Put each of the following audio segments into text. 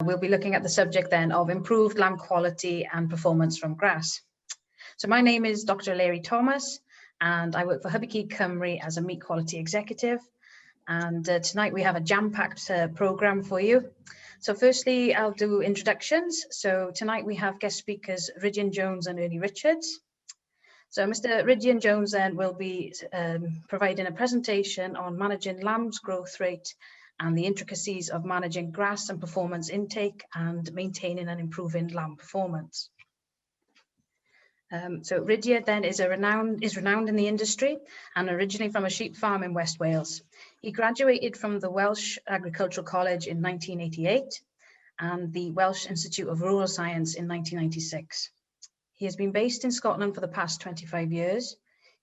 we'll be looking at the subject then of improved lamb quality and performance from grass. So my name is Dr. Larry Thomas, and I work for Rhidian Cymru as a meat quality executive. And tonight we have a jam-packed program for you. So firstly, I'll do introductions. So tonight we have guest speakers Rhidian Jones and Ernie Richards. So Mr. Rhidian Jones then will be providing a presentation on managing lamb's growth rate and the intricacies of managing grass and performance intake and maintaining and improving lamb performance. So Rhidian then is renowned in the industry and originally from a sheep farm in West Wales. He graduated from the Welsh Agricultural College in 1988 and the Welsh Institute of Rural Science in 1996. He has been based in Scotland for the past 25 years.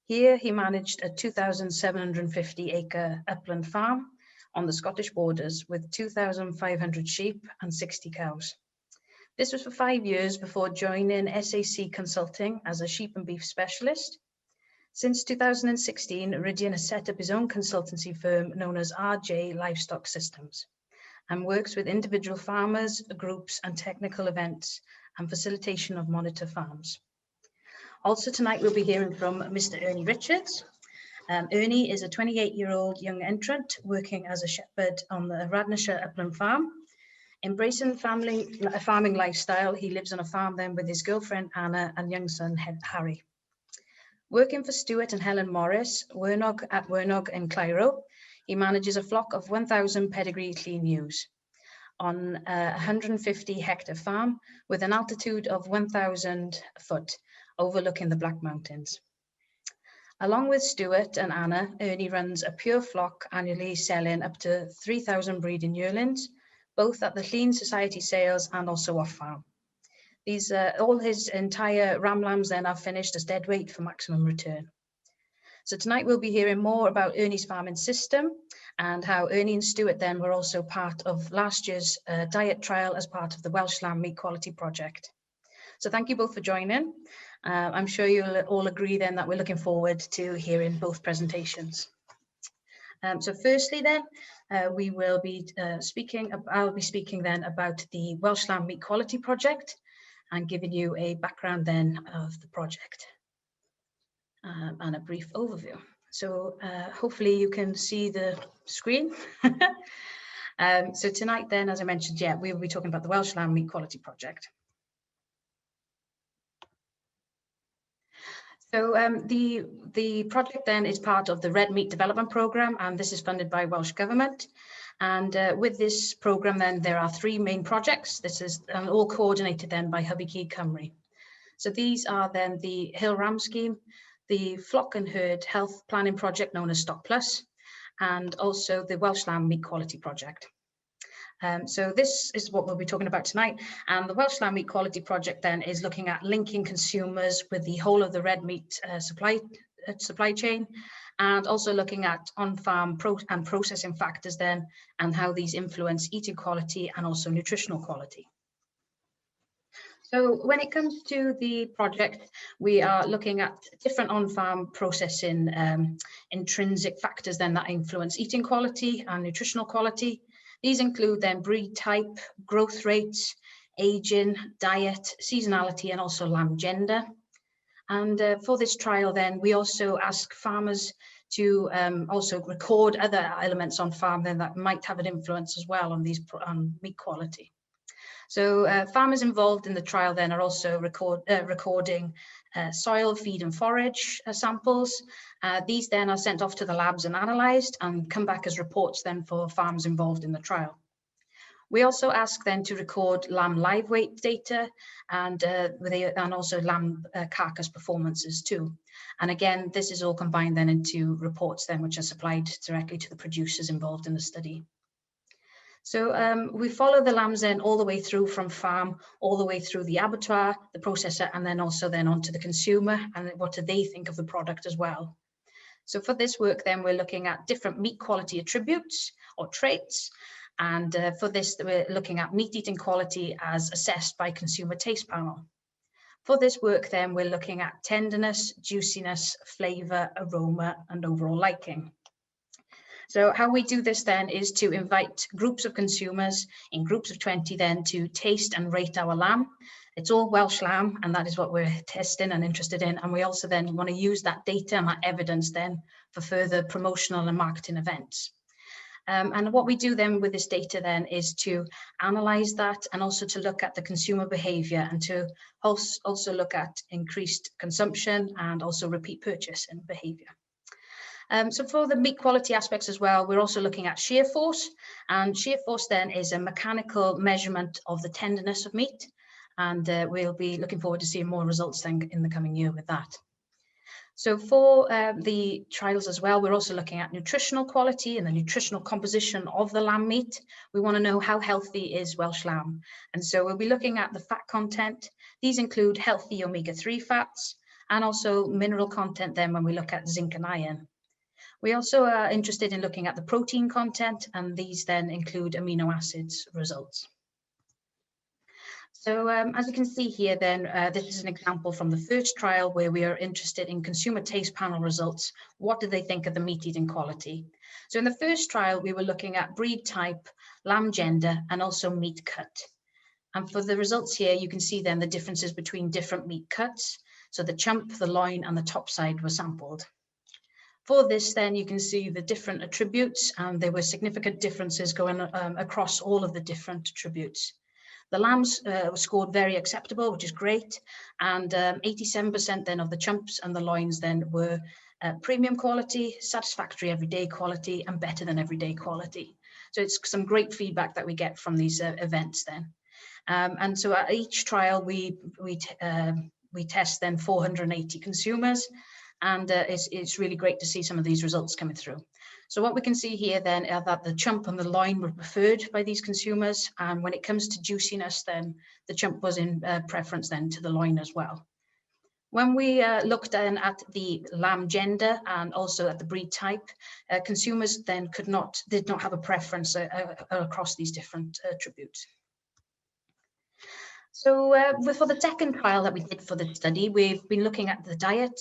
Here he managed a 2,750 acre upland farm on the Scottish borders with 2,500 sheep and 60 cows. This was for 5 years before joining SAC Consulting as a sheep and beef specialist. Since 2016, Rhidian has set up his own consultancy firm known as RJ Livestock Systems and works with individual farmers, groups and technical events and facilitation of monitor farms. Also tonight we'll be hearing from Mr. Ernie Richards. Ernie is a 28-year-old young entrant working as a shepherd on the Radnorshire upland farm. Embracing a farming lifestyle, he lives on a farm then with his girlfriend Anna and young son Harry. Working for Stuart and Helen Morris, at Wernog in Cliro, he manages a flock of 1,000 pedigree clean ewes on a 150 hectare farm with an altitude of 1,000 foot overlooking the Black Mountains. Along with Stuart and Anna, Ernie runs a pure flock annually selling up to 3,000 breeding yearlings, both at the Clean Society sales and also off farm. All his entire ram lambs then are finished as dead weight for maximum return. So tonight we'll be hearing more about Ernie's farming system and how Ernie and Stuart then were also part of last year's diet trial as part of the Welsh Lamb Meat Quality Project. So thank you both for joining. I'm sure you'll all agree then that we're looking forward to hearing both presentations. So firstly then, I'll be speaking then about the Welsh Lamb Meat Quality Project and giving you a background then of the project and a brief overview. So hopefully you can see the screen. So tonight then, as I mentioned, we will be talking about the Welsh Lamb Meat Quality Project. So the project then is part of the Red Meat Development Programme, and this is funded by Welsh Government. And with this programme then there are 3 main projects. This is all coordinated then by Rhidian Cymru. So these are then the Hill Ram Scheme, the Flock and Herd Health Planning Project known as Stock Plus, and also the Welsh Lamb Meat Quality Project. So this is what we'll be talking about tonight. And the Welsh Lamb Meat Quality Project then is looking at linking consumers with the whole of the red meat supply chain, and also looking at on-farm and processing factors then and how these influence eating quality and also nutritional quality. So when it comes to the project, we are looking at different on-farm processing intrinsic factors then that influence eating quality and nutritional quality. These include then breed type, growth rates, aging, diet, seasonality, and also lamb gender. And for this trial then, we also ask farmers to also record other elements on farm then that might have an influence as well on meat quality. So farmers involved in the trial then are also recording soil, feed and forage samples. These then are sent off to the labs and analysed and come back as reports then for farms involved in the trial. We also ask then to record lamb live weight data and also lamb carcass performances too. And again, this is all combined then into reports then which are supplied directly to the producers involved in the study. So we follow the lambs then all the way through from farm, all the way through the abattoir, the processor, and then also then onto the consumer and what do they think of the product as well. So for this work then we're looking at different meat quality attributes or traits. And for this we're looking at meat eating quality as assessed by consumer taste panel. For this work then we're looking at tenderness, juiciness, flavour, aroma and overall liking. So how we do this then is to invite groups of consumers in groups of 20 then to taste and rate our lamb. It's all Welsh lamb, and that is what we're testing and interested in. And we also then want to use that data and that evidence then for further promotional and marketing events. And what we do then with this data then is to analyze that and also to look at the consumer behavior and to also look at increased consumption and also repeat purchase and behavior. So for the meat quality aspects as well, we're also looking at shear force, and shear force then is a mechanical measurement of the tenderness of meat. And we'll be looking forward to seeing more results then in the coming year with that. So for the trials as well, we're also looking at nutritional quality and the nutritional composition of the lamb meat. We want to know how healthy is Welsh lamb. And so we'll be looking at the fat content. These include healthy omega-3 fats and also mineral content then when we look at zinc and iron. We also are interested in looking at the protein content, and these then include amino acids results. So as you can see here then, this is an example from the first trial where we are interested in consumer taste panel results. What do they think of the meat eating quality? So in the first trial, we were looking at breed type, lamb gender, and also meat cut. And for the results here, you can see then the differences between different meat cuts. So the chump, the loin, and the top side were sampled. For this, then you can see the different attributes, and there were significant differences going across all of the different attributes. The lambs were scored very acceptable, which is great, and 87% then of the chumps and the loins then were premium quality, satisfactory everyday quality, and better than everyday quality. So it's some great feedback that we get from these events then. And so at each trial, we test then 480 consumers, and it's really great to see some of these results coming through. So what we can see here then are that the chump and the loin were preferred by these consumers, and when it comes to juiciness, then the chump was in preference then to the loin as well. When we looked then at the lamb gender and also at the breed type, consumers then did not have a preference across these different attributes. So for the second trial that we did for the study, we've been looking at the diet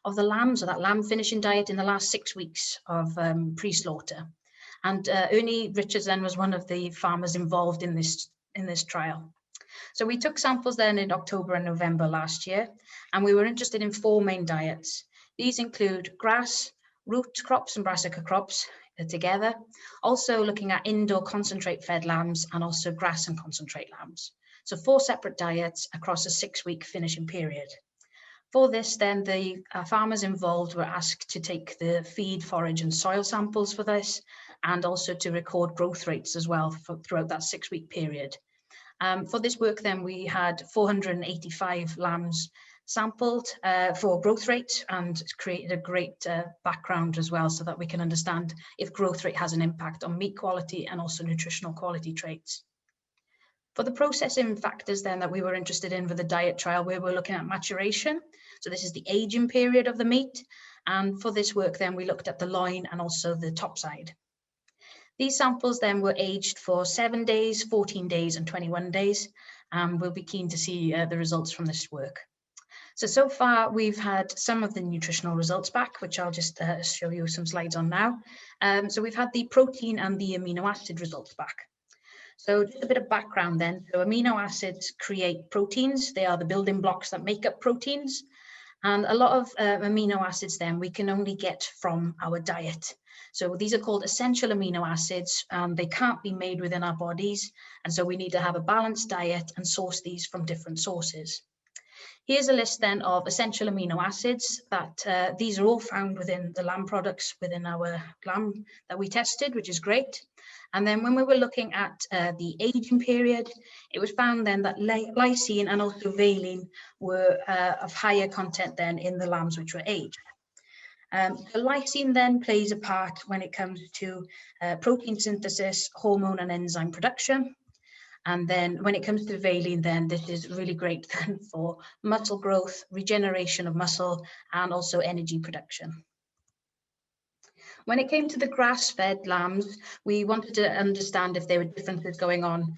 of the lamb, so that lamb finishing diet in the last 6 weeks of pre-slaughter. And Ernie Richards then was one of the farmers involved in this trial. So we took samples then in October and November last year, and we were interested in 4 main diets. These include grass, root crops and brassica crops together, also looking at indoor concentrate fed lambs and also grass and concentrate lambs. So 4 separate diets across a 6-week finishing period. For this, then the farmers involved were asked to take the feed, forage and soil samples for this, and also to record growth rates as well throughout that 6-week period. For this work, then we had 485 lambs sampled for growth rate, and created a great background as well so that we can understand if growth rate has an impact on meat quality and also nutritional quality traits. For the processing factors then that we were interested in for the diet trial, we were looking at maturation. So this is the aging period of the meat. And for this work then we looked at the loin and also the top side. These samples then were aged for 7 days, 14 days and 21 days. We'll be keen to see the results from this work. So far we've had some of the nutritional results back, which I'll just show you some slides on now. So we've had the protein and the amino acid results back. So just a bit of background then. So amino acids create proteins. They are the building blocks that make up proteins. And a lot of amino acids then we can only get from our diet. So these are called essential amino acids. They can't be made within our bodies. And so we need to have a balanced diet and source these from different sources. Here's a list then of essential amino acids that these are all found within the lamb products within our lamb that we tested, which is great. And then when we were looking at the aging period, it was found then that lysine and also valine were of higher content then in the lambs which were aged. The lysine then plays a part when it comes to protein synthesis, hormone and enzyme production. And then when it comes to valine, then this is really great then for muscle growth, regeneration of muscle, and also energy production. When it came to the grass-fed lambs, we wanted to understand if there were differences going on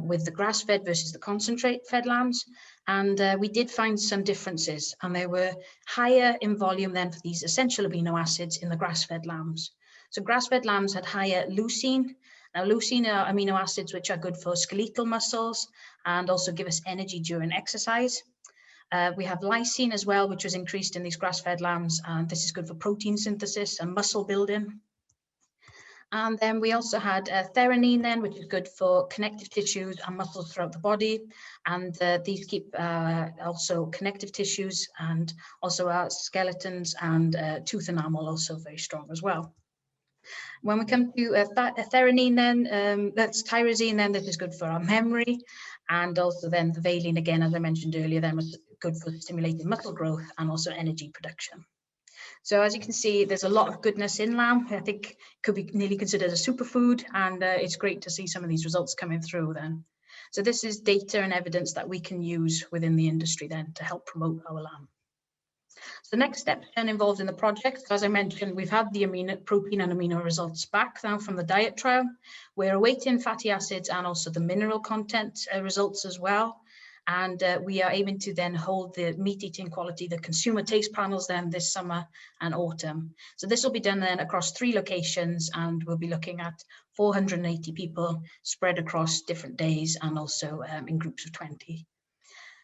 with the grass-fed versus the concentrate-fed lambs. And we did find some differences, and they were higher in volume than for these essential amino acids in the grass-fed lambs. So grass-fed lambs had higher leucine. Now, leucine are amino acids which are good for skeletal muscles and also give us energy during exercise. We have lysine as well, which was increased in these grass-fed lambs, and this is good for protein synthesis and muscle building. And then we also had theranine then, which is good for connective tissues and muscles throughout the body. And these keep also connective tissues and also our skeletons and tooth enamel also very strong as well. When we come to theranine then, that's tyrosine then, that is good for our memory. And also then the valine, again, as I mentioned earlier, then was good for stimulating muscle growth and also energy production. So as you can see, there's a lot of goodness in lamb. I think it could be nearly considered a superfood, and it's great to see some of these results coming through then. So this is data and evidence that we can use within the industry then to help promote our lamb. So the next step then involved in the project, as I mentioned, we've had the protein and amino results back now from the diet trial. We're awaiting fatty acids and also the mineral content results as well. And we are aiming to then hold the meat eating quality, the consumer taste panels then this summer and autumn. So this will be done then across 3 locations, and we'll be looking at 480 people spread across different days and also in groups of 20.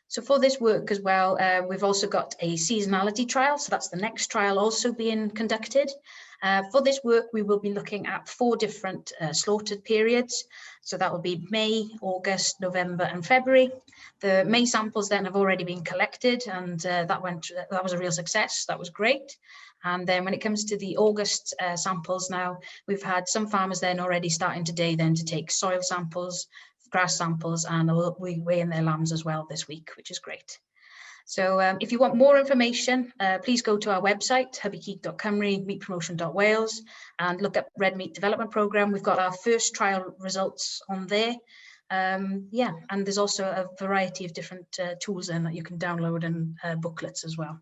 So for this work as well, we've also got a seasonality trial. So that's the next trial also being conducted. For this work, we will be looking at 4 different slaughtered periods. So that will be May, August, November and February. The May samples then have already been collected, and that was a real success. That was great. And then when it comes to the August samples now, we've had some farmers then already starting today then to take soil samples, grass samples, and we weigh in their lambs as well this week, which is great. So if you want more information, please go to our website, hubbykeek.cymru, meatpromotion.wales, and look up Red Meat Development Programme. We've got our first trial results on there. Yeah, and there's also a variety of different tools then that you can download, and booklets as well.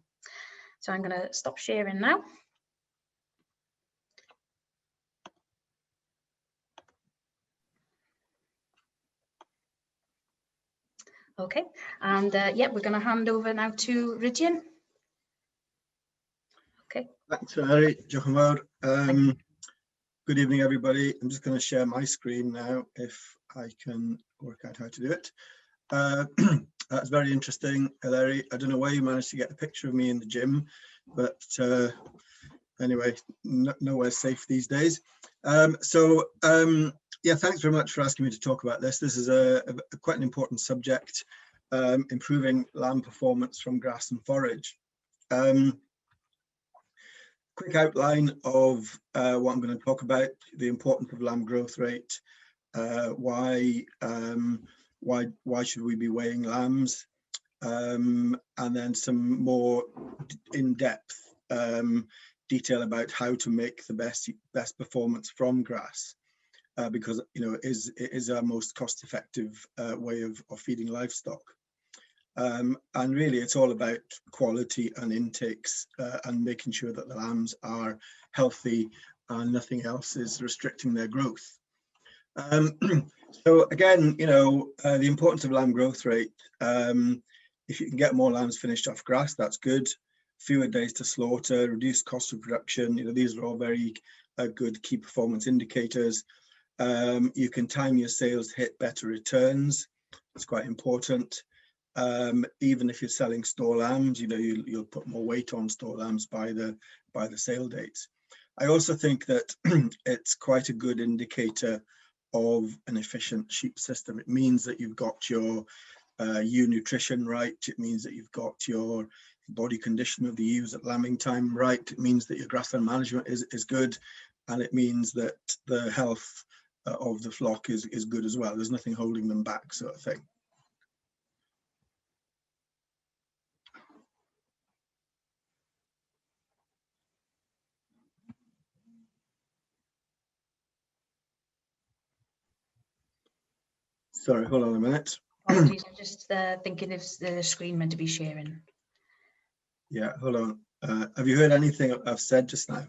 So I'm going to stop sharing now. Okay, and yeah, we're going to hand over now to Rhidian. Okay. Thanks, Ernie. Diolch yn fawr. Good evening, everybody. I'm just going to share my screen now, if I can work out how to do it. That's very interesting, Larry. I don't know where you managed to get a picture of me in the gym, but anyway, nowhere's safe these days. Yeah, thanks very much for asking me to talk about this. This is quite an important subject, improving lamb performance from grass and forage. Quick outline of what I'm going to talk about: the importance of lamb growth rate, why should we be weighing lambs, and then some more in-depth detail about how to make the best performance from grass, because it is our most cost-effective way of feeding livestock. And really it's all about quality and intakes, and making sure that the lambs are healthy and nothing else is restricting their growth. So again, the importance of lamb growth rate. If you can get more lambs finished off grass, that's good. Fewer days to slaughter, reduced cost of production. These are all very good key performance indicators. You can time your sales to hit better returns. It's quite important. Even if you're selling store lambs, you'll put more weight on store lambs by the sale dates. I also think that it's quite a good indicator of an efficient sheep system. It means that you've got your ewe nutrition right. It means that you've got your body condition of the ewes at lambing time right. It means that your grassland management is good, and it means that the health of the flock is good as well. There's nothing holding them back, sort of thing. Sorry, hold on a minute. Apologies, I'm just thinking if the screen meant to be sharing. Yeah, hold on. Have you heard anything I've said just now?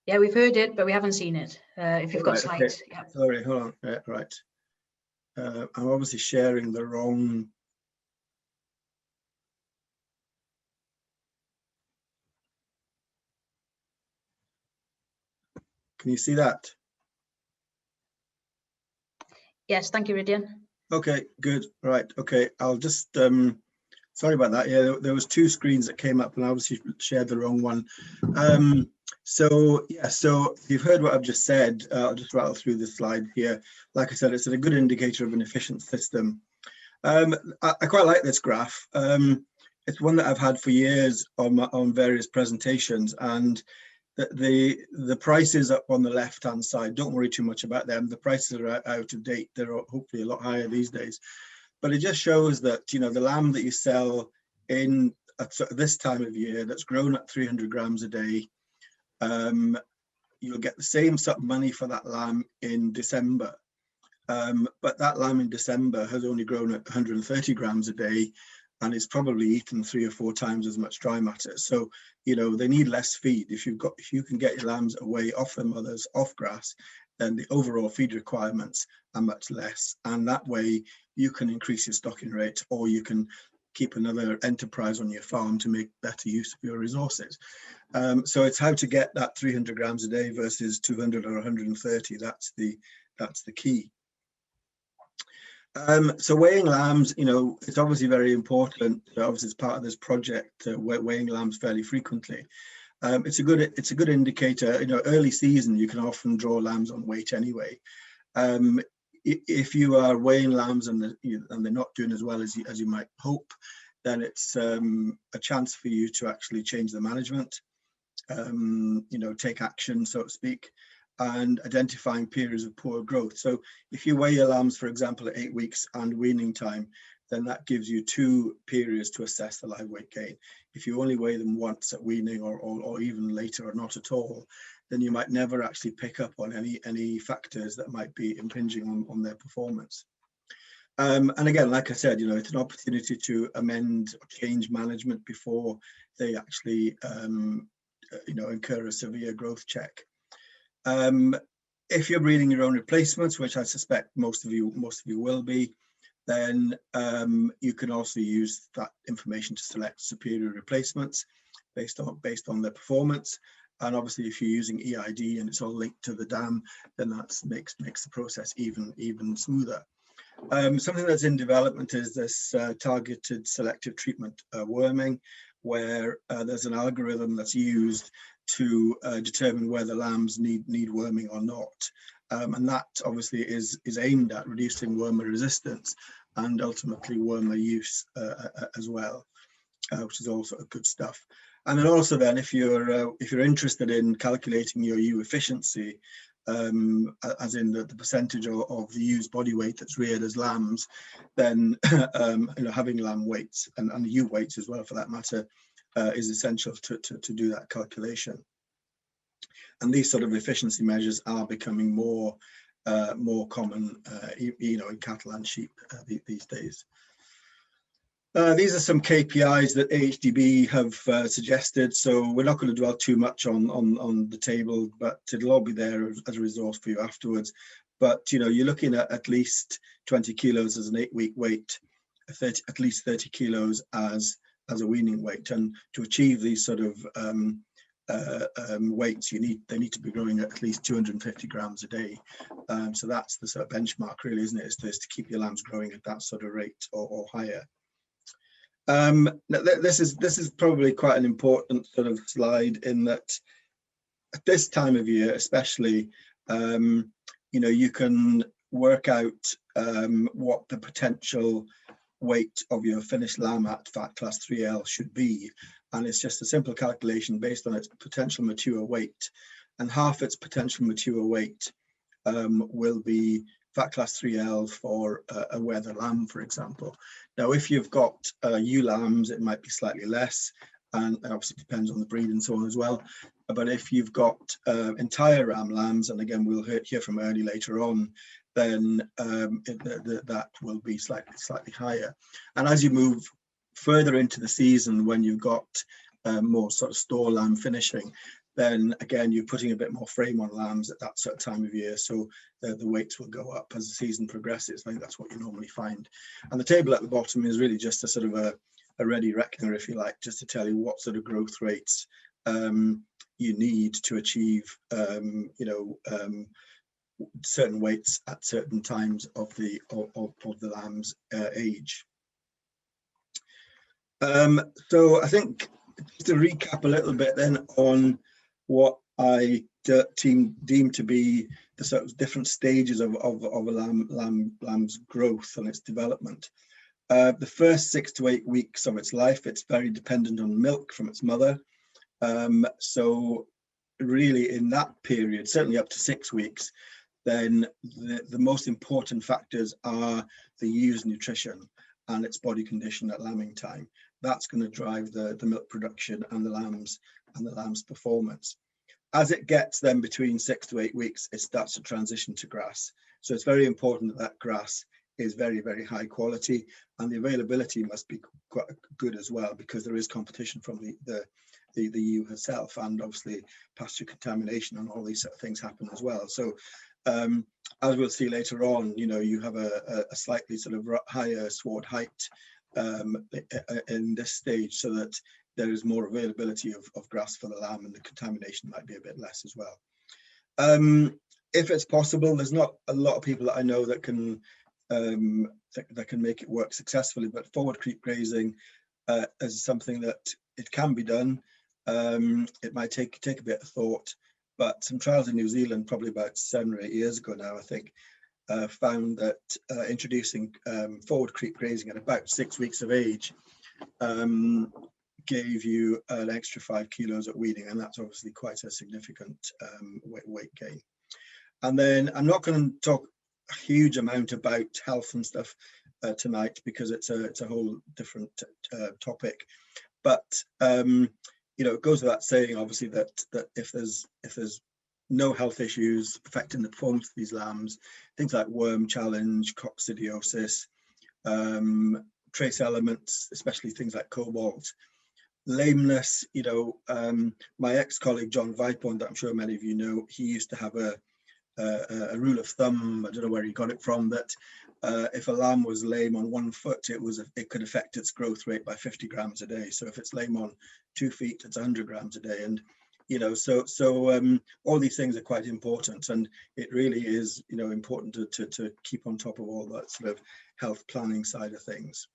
Yeah, we've heard it, but we haven't seen it. If you've got slides. Okay. Yeah. Sorry, hold on. Right. I'm obviously sharing the wrong. Can you see that? Yes, thank you, Rhidian. Okay, good. Right. Okay, I'll just sorry about that. Yeah, there was two screens that came up and I obviously shared the wrong one. So yeah, so you've heard what I've just said. I'll just rattle through the slide here. Like I said, it's a good indicator of an efficient system. I quite like this graph. It's one that I've had for years on various presentations, and the prices up on the left hand side, don't worry too much about them. The prices are out of date. They're hopefully a lot higher these days, but it just shows that, you know, the lamb that you sell in at this time of year that's grown at 300 grams a day, you'll get the same sort of money for that lamb in December. But that lamb in December has only grown at 130 grams a day and it's probably eaten 3 or 4 times as much dry matter. So, you know, they need less feed. If you can get your lambs away off their mothers, off grass, then the overall feed requirements are much less. And that way you can increase your stocking rate, or you can keep another enterprise on your farm to make better use of your resources. So it's how to get that 300 grams a day versus 200 or 130. That's the key. So weighing lambs, you know, it's obviously very important. Obviously, as part of this project, weighing lambs fairly frequently. It's a good indicator. You know, early season, you can often draw lambs on weight anyway. If you are weighing lambs and they're not doing as well as you might hope, then it's a chance for you to actually change the management. You know, take action, so to speak, and identifying periods of poor growth. So if you weigh your lambs, for example, at 8 weeks and weaning time, then that gives you 2 periods to assess the live weight gain. If you only weigh them once at weaning or even later or not at all, then you might never actually pick up on any factors that might be impinging on their performance. And again, like I said, you know, it's an opportunity to amend or change management before they actually you know, incur a severe growth check. If you're breeding your own replacements, which I suspect most of you will be, then you can also use that information to select superior replacements based on their performance. And obviously, if you're using EID and it's all linked to the dam, then that makes the process even smoother. Something that's in development is this targeted selective treatment worming, where there's an algorithm that's used to determine whether lambs need worming or not. And that obviously is aimed at reducing wormer resistance and ultimately wormer use as well, which is also good stuff. And then also then, if you're interested in calculating your ewe efficiency, as in the percentage of the ewe's body weight that's reared as lambs, then you know, having lamb weights and ewe weights as well, for that matter, is essential to do that calculation. And these sort of efficiency measures are becoming more common, you know, in cattle and sheep these days. These are some KPIs that AHDB have suggested, so we're not going to dwell too much on the table, but it'll all be there as a resource for you afterwards. But you know, you're looking at least 20 kilos as an 8-week weight, at least 30 kilos as a weaning weight, and to achieve these sort of weights, they need to be growing at least 250 grams a day. So that's the sort of benchmark, really, isn't it? Is to keep your lambs growing at that sort of rate or higher. This is probably quite an important sort of slide, in that at this time of year, especially, you know, you can work out what the potential weight of your finished lamb at fat class 3L should be, and it's just a simple calculation based on its potential mature weight, and half its potential mature weight will be fat class 3L for a wether lamb, for example. Now, if you've got ewe lambs, it might be slightly less, and obviously it depends on the breed and so on as well. But if you've got entire ram lambs, and again we'll hear from Ernie later on, then that will be slightly higher. And as you move further into the season, when you've got more sort of store lamb finishing, then again you're putting a bit more frame on lambs at that sort of time of year, so the weights will go up as the season progresses. I think that's what you normally find. And the table at the bottom is really just a sort of a ready reckoner, if you like, just to tell you what sort of growth rates you need to achieve, certain weights at certain times of the lamb's age. So I think just to recap a little bit then on what I deem to be the sort of different stages of a lamb's growth and its development. The first 6 to 8 weeks of its life, it's very dependent on milk from its mother. So really in that period, certainly up to 6 weeks, then the most important factors are the ewe's nutrition and its body condition at lambing time. That's going to drive the milk production and the lamb's performance. As it gets then between 6 to 8 weeks, it starts to transition to grass. So it's very important that that grass is very, very high quality, and the availability must be quite good as well, because there is competition from the ewe herself, and obviously pasture contamination and all these sort of things happen as well. So as we'll see later on, you have a slightly sort of higher sward height in this stage, so that there is more availability of grass for the lamb, and the contamination might be a bit less as well. If it's possible, there's not a lot of people that I know that can make it work successfully, but forward creep grazing is something that it can be done. It might take a bit of thought, but some trials in New Zealand, probably about 7 or 8 years ago now, I think, found that introducing forward creep grazing at about 6 weeks of age gave you an extra 5 kilos at weaning, and that's obviously quite a significant weight gain. And then I'm not going to talk a huge amount about health and stuff tonight, because it's a whole different topic. But it goes without saying, obviously, that if there's no health issues affecting the performance of these lambs, things like worm challenge, coccidiosis, trace elements, especially things like cobalt, lameness. My ex-colleague John Vipon, that I'm sure many of you know, he used to have a rule of thumb, I don't know where he got it from, that if a lamb was lame on 1 foot, it could affect its growth rate by 50 grams a day. So if it's lame on 2 feet, it's 100 grams a day. And so all these things are quite important, and it really is important to keep on top of all that sort of health planning side of things.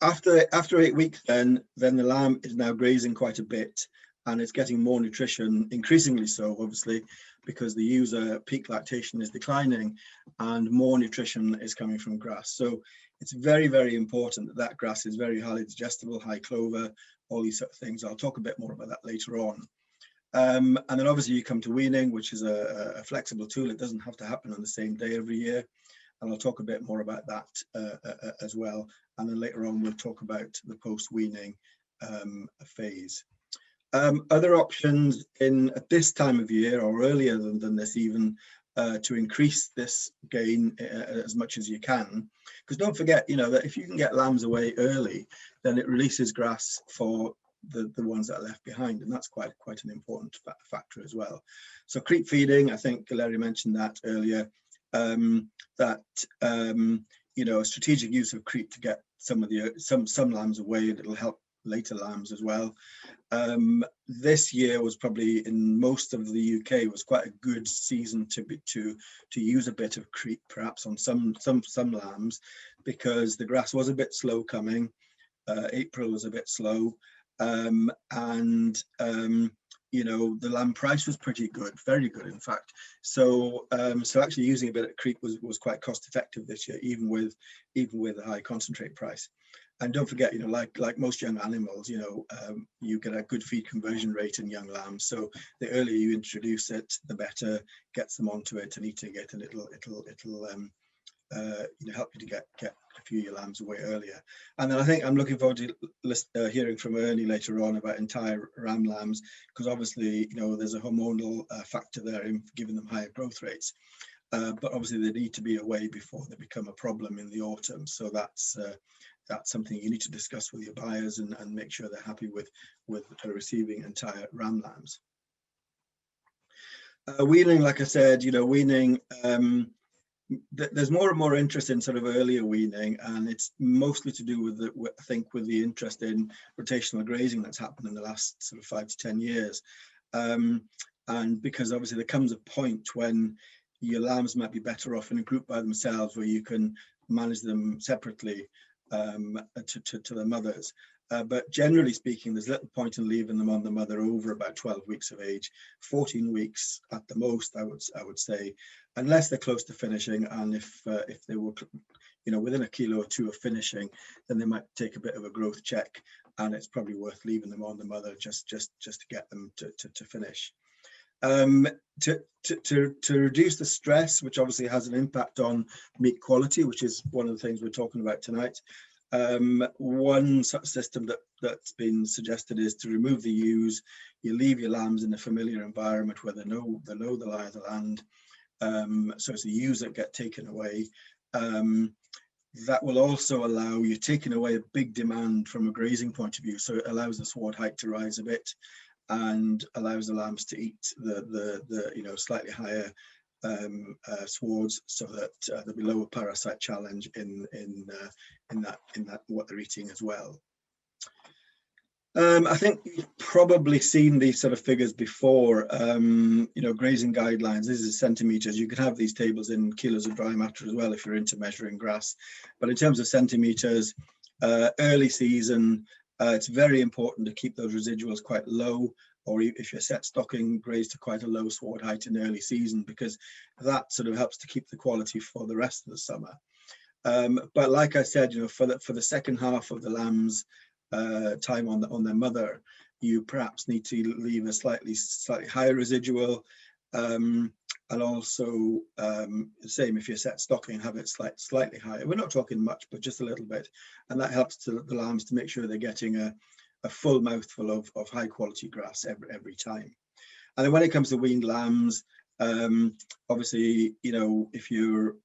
After 8 weeks, then the lamb is now grazing quite a bit, and it's getting more nutrition, increasingly so, obviously, because the ewe's peak lactation is declining and more nutrition is coming from grass. So it's very, very important that that grass is very highly digestible, high clover, all these sort of things. I'll talk a bit more about that later on. And then obviously you come to weaning, which is a flexible tool. It doesn't have to happen on the same day every year. And I'll talk a bit more about that as well. And then later on, we'll talk about the post-weaning phase. Other options at this time of year, or earlier than this even, to increase this gain as much as you can, because don't forget, that if you can get lambs away early, then it releases grass for the ones that are left behind, and that's quite an important factor as well. So creep feeding, I think Larry mentioned that earlier, that a strategic use of creep to get some lambs away, and it'll help later lambs as well. This year was probably, in most of the UK, was quite a good season to use a bit of creep, perhaps on some lambs, because the grass was a bit slow coming. April was a bit slow, and the lamb price was pretty good, very good, in fact. So actually using a bit of creep was quite cost effective this year, even with a high concentrate price. And don't forget, like most young animals, you get a good feed conversion rate in young lambs. So the earlier you introduce it, the better, gets them onto it and eating it, and it'll help you to get a few of your lambs away earlier. And then I think I'm looking forward to hearing from Ernie later on about entire ram lambs, because obviously, there's a hormonal factor there in giving them higher growth rates. But obviously they need to be away before they become a problem in the autumn. So that's something you need to discuss with your buyers and make sure they're happy with receiving entire ram lambs. Weaning, like I said, weaning, there's more and more interest in sort of earlier weaning, and it's mostly to do with, I think, with the interest in rotational grazing that's happened in the last sort of 5 to 10 years. And because obviously there comes a point when your lambs might be better off in a group by themselves, where you can manage them separately to their mothers. But generally speaking, there's little point in leaving them on the mother over about 12 weeks of age, 14 weeks at the most, I would say, unless they're close to finishing. And if they were, within a kilo or two of finishing, then they might take a bit of a growth check, and it's probably worth leaving them on the mother just to get them to finish. To reduce the stress, which obviously has an impact on meat quality, which is one of the things we're talking about tonight. One such system that's been suggested is to remove the ewes. You leave your lambs in a familiar environment where they know the lie of the land. So it's the ewes that get taken away. That will also allow you taking away a big demand from a grazing point of view. So it allows the sward height to rise a bit, and allows the lambs to eat the slightly higher swards, so that there'll be lower parasite challenge in that what they're eating as well. I think you've probably seen these sort of figures before. Grazing guidelines. This is centimeters. You can have these tables in kilos of dry matter as well if you're into measuring grass. But in terms of centimeters, early season, it's very important to keep those residuals quite low, or if you're set stocking, graze to quite a low sward height in early season, because that sort of helps to keep the quality for the rest of the summer. But like I said, for the second half of the lambs' time on their mother, you perhaps need to leave a slightly higher residual, and also the same if you're set stocking, have it slightly higher. We're not talking much, but just a little bit, and that helps the lambs to make sure they're getting a full mouthful of high quality grass every time. And then when it comes to weaned lambs, obviously, if you're,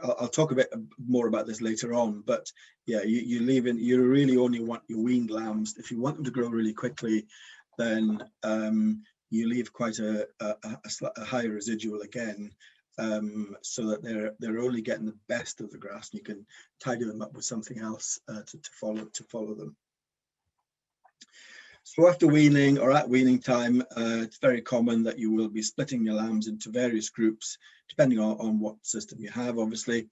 I'll talk a bit more about this later on, but yeah, you really only want your weaned lambs. If you want them to grow really quickly, then you leave quite a high residual again, so that they're only getting the best of the grass, and you can tidy them up with something else to follow them. So after weaning, or at weaning time, it's very common that you will be splitting your lambs into various groups, depending on what system you have, obviously.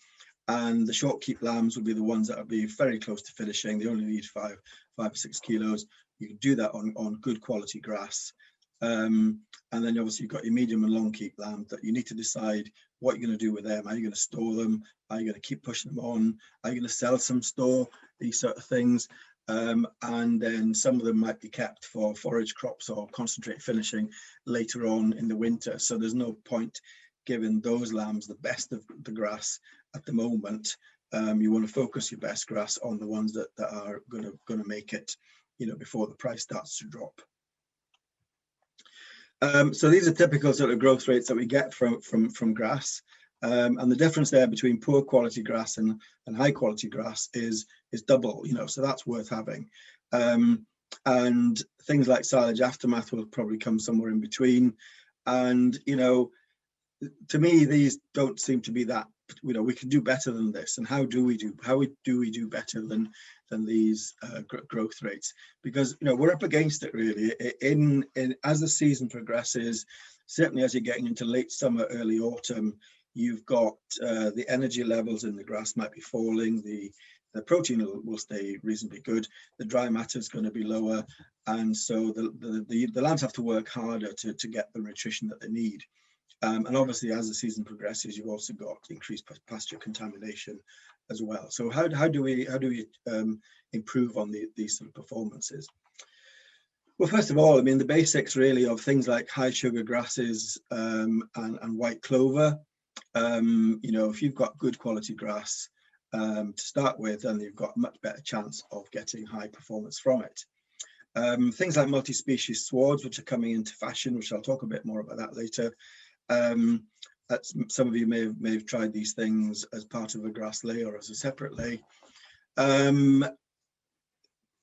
And the short keep lambs will be the ones that will be very close to finishing. They only need 5 or 6 kilos. You can do that on good quality grass. And then obviously you've got your medium and long keep lambs that you need to decide what you're going to do with them. Are you going to store them? Are you going to keep pushing them on? Are you going to sell some store? These sort of things. And then some of them might be kept for forage crops or concentrate finishing later on in the winter. So there's no point giving those lambs the best of the grass at the moment. You want to focus your best grass on the ones that are going to make it, before the price starts to drop. So these are typical sort of growth rates that we get from grass. And the difference there between poor quality grass and high quality grass is double, so that's worth having. And things like silage aftermath will probably come somewhere in between. And, to me, these don't seem to be that, we can do better than this. And how do we do better than these growth rates? Because, we're up against it really. As the season progresses, certainly as you're getting into late summer, early autumn, you've got the energy levels in the grass might be falling, the protein will stay reasonably good, the dry matter is going to be lower, and so the lambs have to work harder to get the nutrition that they need. And obviously as the season progresses, you've also got increased pasture contamination as well. So how do we improve on these sort of performances? Well, first of all, the basics really of things like high sugar grasses and white clover. If you've got good quality grass to start with, then you've got a much better chance of getting high performance from it. Things like multi-species swards, which are coming into fashion, which I'll talk a bit more about that later. Some of you may have tried these things as part of a grass lay or as a separate lay.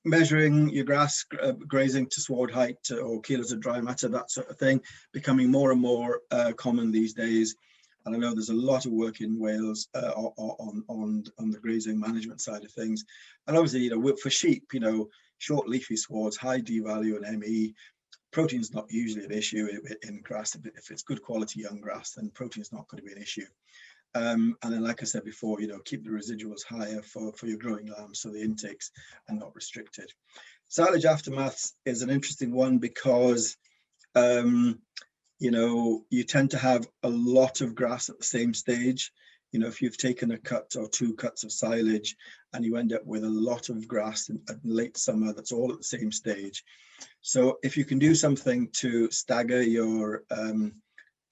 Measuring your grass, grazing to sward height or kilos of dry matter, that sort of thing, becoming more and more common these days. And I know there's a lot of work in Wales on the grazing management side of things. And obviously, you know, for sheep, you know, short leafy swards, high D value and ME, protein's not usually an issue in grass. If it's good quality young grass, then protein's not going to be an issue. And then, like I said before, you know, keep the residuals higher for your growing lambs, so the intakes are not restricted. Silage aftermaths is an interesting one because, you know, you tend to have a lot of grass at the same stage. You know, if you've taken a cut or 2 cuts of silage and you end up with a lot of grass in late summer, that's all at the same stage. So if you can do something to stagger your,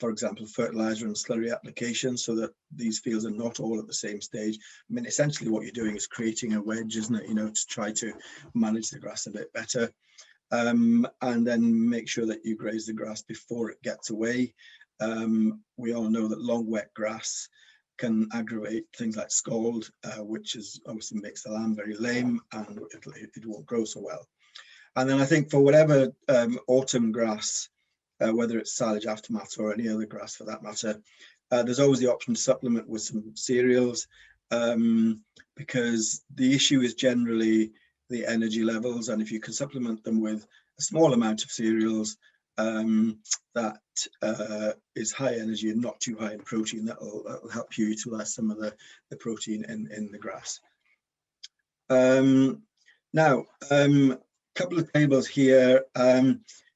for example, fertilizer and slurry application so that these fields are not all at the same stage. I mean, essentially what you're doing is creating a wedge, isn't it? You know, to try to manage the grass a bit better. And then make sure that you graze the grass before it gets away. We all know that long wet grass can aggravate things like scald, which is obviously makes the lamb very lame and it won't grow so well. And then I think for whatever autumn grass, whether it's silage aftermath or any other grass for that matter, there's always the option to supplement with some cereals, because the issue is generally the energy levels, and if you can supplement them with a small amount of cereals that is high energy and not too high in protein, that'll help you utilize some of the protein in the grass. Now, couple of tables here.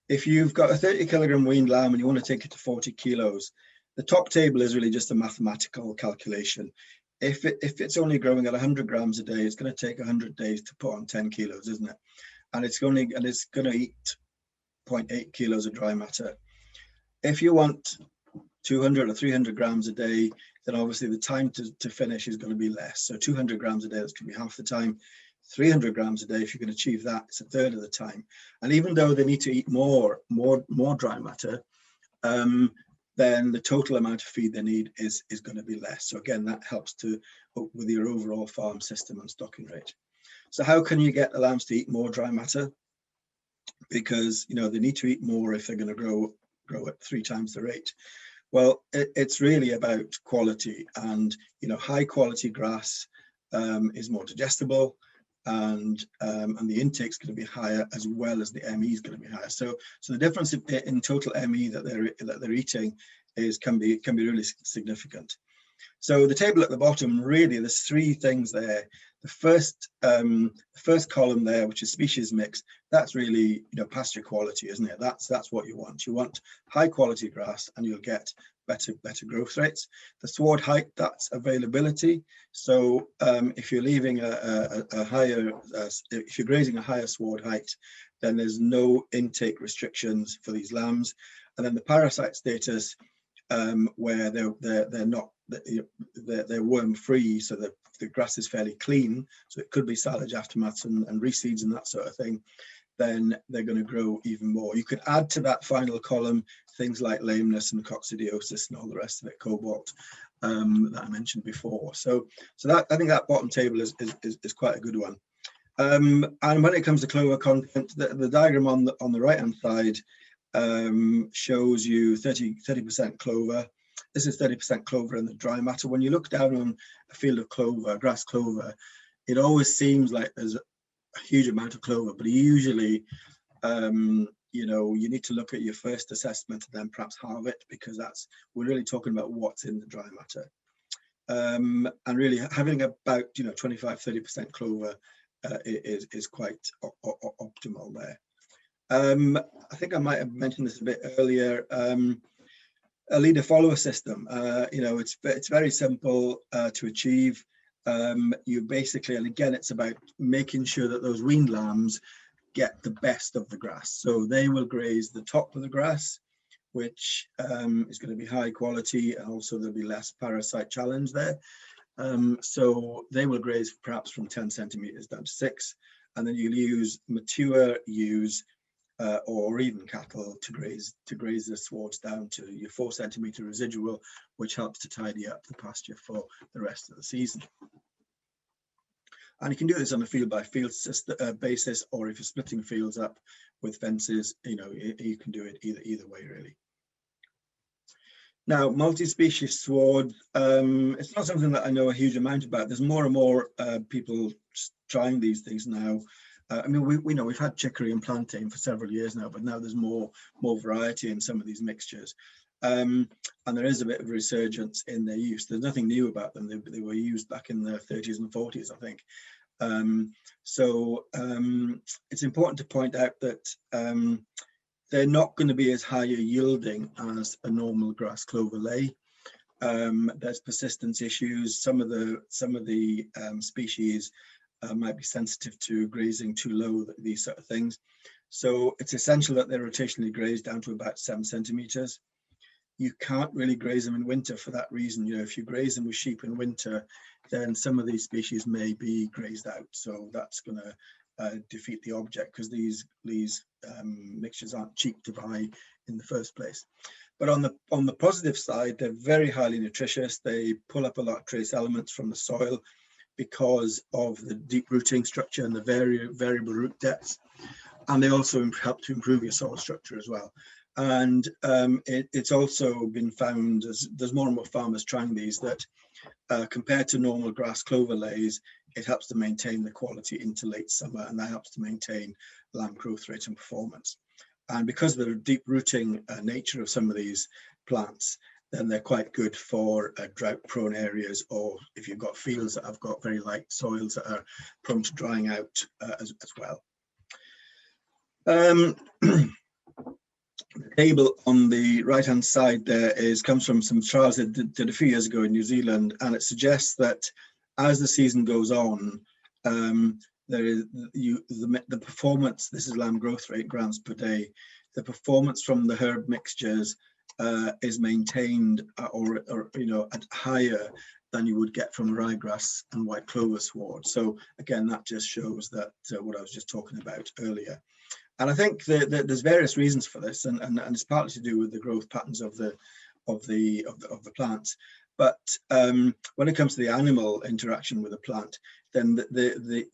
If you've got a 30 kilogram weaned lamb and you want to take it to 40 kilos, the top table is really just a mathematical calculation. If it's only growing at 100 grams a day, it's going to take 100 days to put on 10 kilos, isn't it? And it's going to eat 0.8 kilos of dry matter. If you want 200 or 300 grams a day, then obviously the time to finish is going to be less. So 200 grams a day, that's going to be half the time. 300 grams a day, if you can achieve that, it's a third of the time. And even though they need to eat more dry matter, then the total amount of feed they need is going to be less. So again, that helps to with your overall farm system and stocking rate. So how can you get the lambs to eat more dry matter? Because, you know, they need to eat more if they're going to grow at 3 times the rate. Well, it's really about quality, and, you know, high quality grass is more digestible, and the intake is going to be higher, as well as the ME is going to be higher. So the difference in total ME that they're eating can be really significant. So the table at the bottom, really, there's 3 things there. The first column there, which is species mix, that's really, you know, pasture quality, isn't it? That's what you want. You want high quality grass, and you'll get better growth rates. The sward height, that's availability. So if you're leaving a higher, if you're grazing a higher sward height, then there's no intake restrictions for these lambs. And then the parasite status, where they're worm free, so the grass is fairly clean, so it could be silage aftermaths and reseeds and that sort of thing, then they're going to grow even more. You could add to that final column things like lameness and coccidiosis and all the rest of it, cobalt, that I mentioned before. So that, I think that bottom table is quite a good one. And when it comes to clover content, the diagram on the right hand side shows you 30% clover. This is 30% clover in the dry matter. When you look down on a field of clover, grass clover, it always seems like there's a huge amount of clover, but usually, you know, you need to look at your first assessment and then perhaps halve it, because we're really talking about what's in the dry matter. And really having about, you know, 25-30% clover is quite optimal there. I think I might have mentioned this a bit earlier. A leader follower system, you know, it's very simple to achieve. You basically, and again, it's about making sure that those weaned lambs get the best of the grass. So they will graze the top of the grass, which is going to be high quality, and also there'll be less parasite challenge there. So they will graze perhaps from 10 centimeters down to 6, and then you'll use mature ewes or even cattle to graze the swards down to your 4 centimeter residual, which helps to tidy up the pasture for the rest of the season. And you can do this on a field by field basis, or if you're splitting fields up with fences, you know, you can do it either way, really. Now, multi-species sward, it's not something that I know a huge amount about. There's more and more people trying these things now. I mean, we know we've had chicory and plantain for several years now, but now there's more variety in some of these mixtures. And there is a bit of resurgence in their use. There's nothing new about them. They were used back in the 30s and 40s, I think. It's important to point out that they're not going to be as higher yielding as a normal grass clover lay. There's persistence issues. Some of the species might be sensitive to grazing too low, these sort of things. So it's essential that they're rotationally grazed down to about 7 centimeters. You can't really graze them in winter for that reason. You know, if you graze them with sheep in winter, then some of these species may be grazed out. So that's going to defeat the object, because these mixtures aren't cheap to buy in the first place. But on the positive side, they're very highly nutritious. They pull up a lot of trace elements from the soil because of the deep rooting structure and the variable root depths, and they also help to improve your soil structure as well. And it's also been found, as there's more and more farmers trying these, that compared to normal grass clover lays, it helps to maintain the quality into late summer, and that helps to maintain lamb growth rate and performance. And because of the deep rooting nature of some of these plants, then they're quite good for drought prone areas, or if you've got fields that have got very light soils that are prone to drying out as well. The table on the right hand side there comes from some trials that did a few years ago in New Zealand, and it suggests that as the season goes on, there is the performance, this is lamb growth rate grams per day, the performance from the herb mixtures is maintained or you know, at higher than you would get from ryegrass and white clover sward. So again, that just shows that what I was just talking about earlier. And I think that there's various reasons for this, and it's partly to do with the growth patterns of the plants. But when it comes to the animal interaction with the plant, then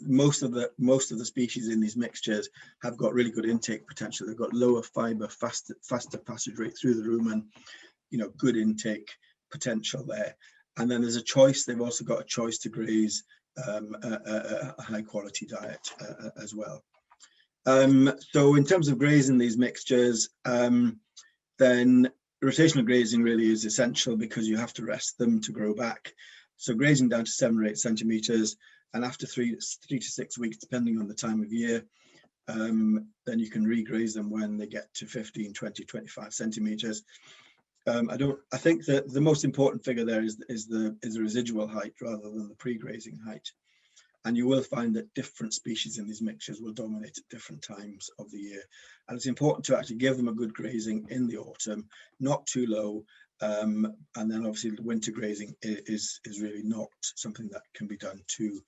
most of the species in these mixtures have got really good intake potential. They've got lower fiber, faster passage rate through the rumen, you know, good intake potential there. And then there's a choice. They've also got a choice to graze a high quality diet as well. So in terms of grazing these mixtures, then rotational grazing really is essential, because you have to rest them to grow back. So grazing down to 7 or 8 centimeters, and after 3 to 6 weeks, depending on the time of year, then you can regraze them when they get to 15, 20, 25 centimeters. I think that the most important figure there is the residual height rather than the pre-grazing height. And you will find that different species in these mixtures will dominate at different times of the year. And it's important to actually give them a good grazing in the autumn, not too low. And then obviously the winter grazing is really not something that can be done too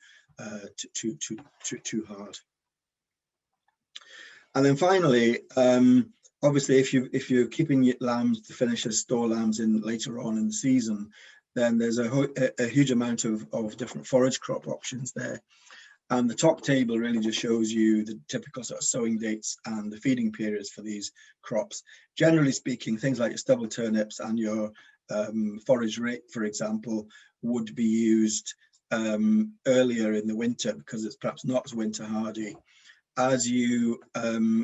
hard. And then finally, obviously, if you're keeping your lambs to finish as store lambs in later on in the season, then there's a huge amount of different forage crop options there. And the top table really just shows you the typical sort of sowing dates and the feeding periods for these crops. Generally speaking, things like your stubble turnips and your forage rape, for example, would be used earlier in the winter, because it's perhaps not as winter hardy. As you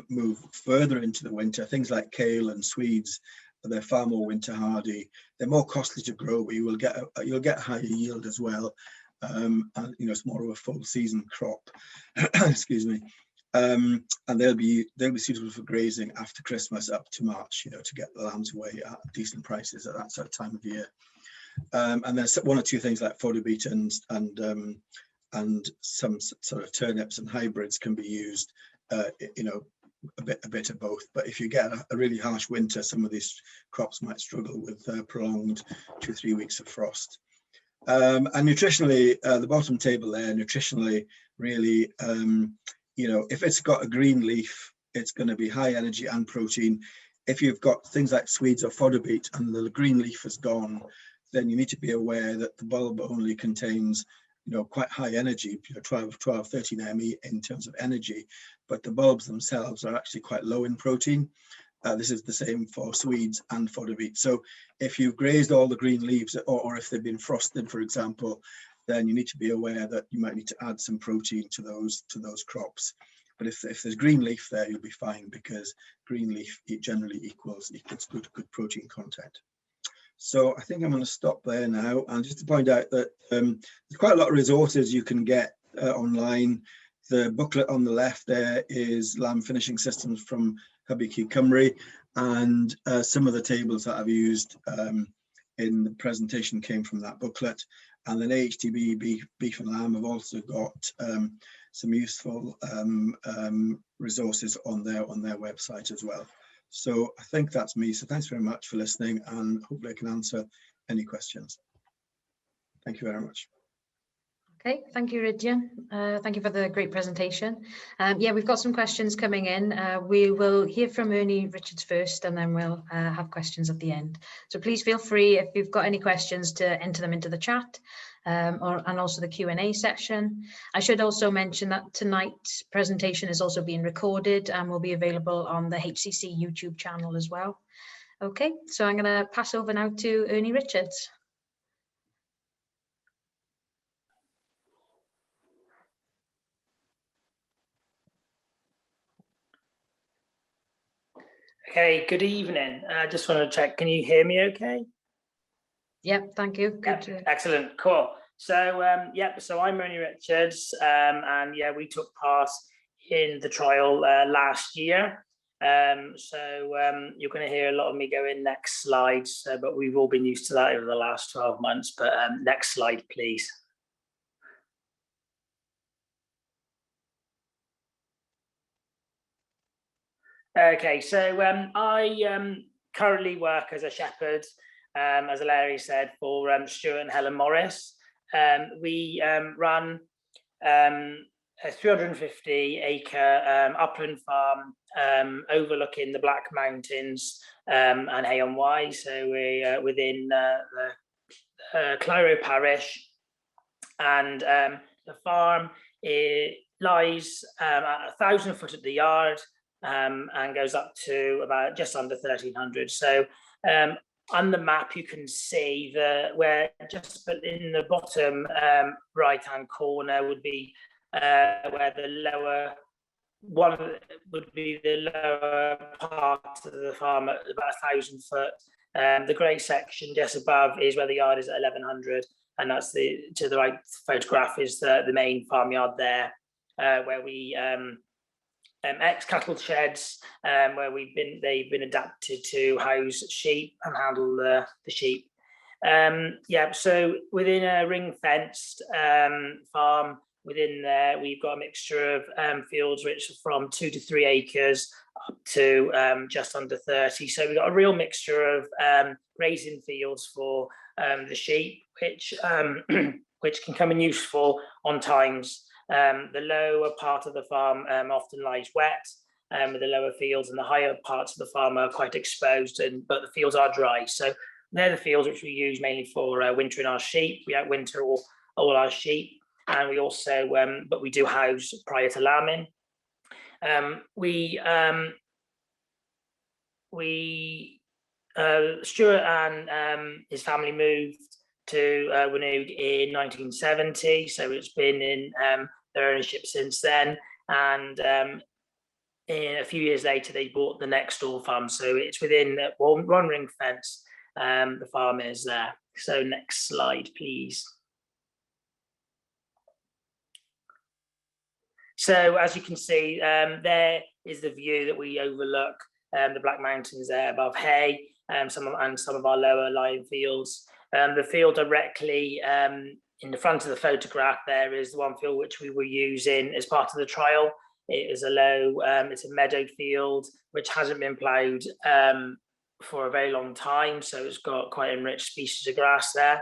move further into the winter, things like kale and swedes, they're far more winter hardy. They're more costly to grow, but you'll get higher yield as well. And you know, it's more of a full season crop. Excuse me. And they'll be suitable for grazing after Christmas up to March, you know, to get the lambs away at decent prices at that sort of time of year. And there's 1 or 2 things like fodder beet and some sort of turnips and hybrids can be used, you know, a bit of both. But if you get a really harsh winter, some of these crops might struggle with prolonged 2 or 3 weeks of frost. And nutritionally, the bottom table there, nutritionally, really, you know, if it's got a green leaf, it's going to be high energy and protein. If you've got things like swedes or fodder beet and the green leaf is gone, then you need to be aware that the bulb only contains, you know, quite high energy, you know, 12, 13 ME in terms of energy, but the bulbs themselves are actually quite low in protein. This is the same for Swedes and fodder beet. So if you've grazed all the green leaves, or if they've been frosted, for example, then you need to be aware that you might need to add some protein to those crops. But if there's green leaf there, you'll be fine, because green leaf generally equals good protein content. So I think I'm going to stop there now, and just to point out that there's quite a lot of resources you can get online. The booklet on the left there is lamb finishing systems from Hubby Cymru, and some of the tables that I've used in the presentation came from that booklet. And then AHTB Beef and Lamb have also got some useful resources on their website as well. So I think that's me. So thanks very much for listening, and hopefully I can answer any questions. Thank you very much. Okay, thank you, Rhidian. Thank you for the great presentation. Yeah, we've got some questions coming in. We will hear from Ernie Richards first, and then we'll have questions at the end. So please feel free, if you've got any questions, to enter them into the chat, and also the Q&A section. I should also mention that tonight's presentation is also being recorded and will be available on the HCC YouTube channel as well. Okay, so I'm going to pass over now to Ernie Richards. Okay, good evening. I just want to check, can you hear me okay? Yep, thank you. Good. Yep, excellent, cool. So, so I'm Ernie Richards, and yeah, we took part in the trial last year. You're going to hear a lot of me go in next slide, but we've all been used to that over the last 12 months. But next slide, please. Okay, so I currently work as a shepherd, as Larry said, for Stuart and Helen Morris. We run a 350-acre upland farm overlooking the Black Mountains and Hay on Wye. So we're within the Cliro parish, and the farm lies at 1,000 foot at the yard. And goes up to about just under 1,300. So on the map, you can see where just in the bottom right-hand corner would be where the lower would be the lower part of the farm at about 1,000 foot. The grey section just above is where the yard is at 1,100, and that's to the right photograph is the main farmyard there, where we ex-cattle sheds, where they've been adapted to house sheep and handle the sheep. So within a ring-fenced farm, within there we've got a mixture of fields which are from 2 to 3 acres up to just under 30. So we've got a real mixture of grazing fields for the sheep, which which can come in useful on times. The lower part of the farm often lies wet, with the lower fields, and the higher parts of the farm are quite exposed, but the fields are dry. So they're the fields which we use mainly for wintering our sheep. We outwinter all our sheep, and we also, but we do house prior to lambing. Stuart and his family moved to Winnoog in 1970, so it's been in their ownership since then, and in a few years later they bought the next door farm, so it's within one ring fence. The farm is there. So next slide, please. So as you can see, there is the view that we overlook the Black Mountains there above Hay, some of our lower lying fields. The field directly in the front of the photograph there is the one field which we were using as part of the trial. It is it's a meadowed field which hasn't been ploughed for a very long time, so it's got quite enriched species of grass there.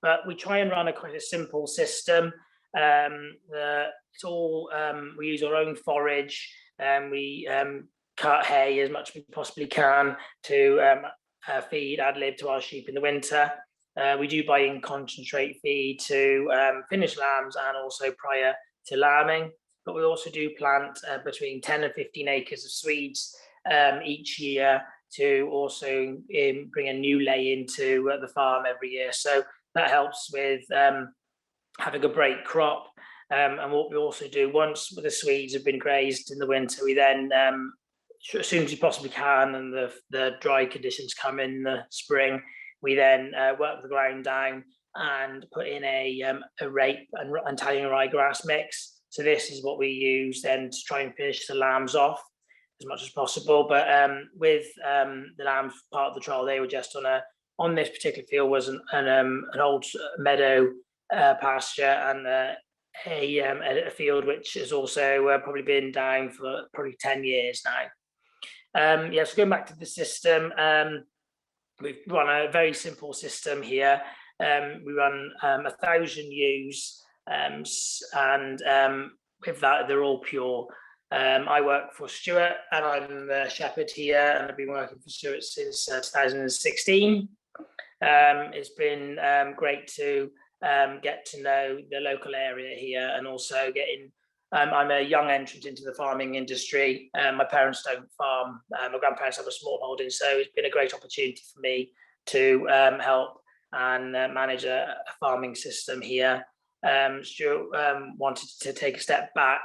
But we try and run quite a simple system. It's all we use our own forage, and we cut hay as much as we possibly can to feed ad lib to our sheep in the winter. We do buy in concentrate feed to finish lambs and also prior to lambing, but we also do plant between 10 and 15 acres of Swedes each year to also bring a new lay into the farm every year. So that helps with having a break crop. And what we also do, once the Swedes have been grazed in the winter, we then, as soon as we possibly can, and the dry conditions come in the spring, we then work the ground down and put in a rape and Italian ryegrass mix. So this is what we use then to try and finish the lambs off as much as possible. But with the lambs part of the trial, they were just on this particular field was an old meadow pasture and a field which has also probably been down for probably 10 years now. Yeah, so going back to the system, we've run a very simple system here. We run 1,000 ewes, and with that, they're all pure. I work for Stuart, and I'm the shepherd here, and I've been working for Stuart since 2016. It's been great to get to know the local area here, and also getting. I'm a young entrant into the farming industry. My parents don't farm. My grandparents have a small holding, so it's been a great opportunity for me to help and manage a farming system here. Stuart wanted to take a step back,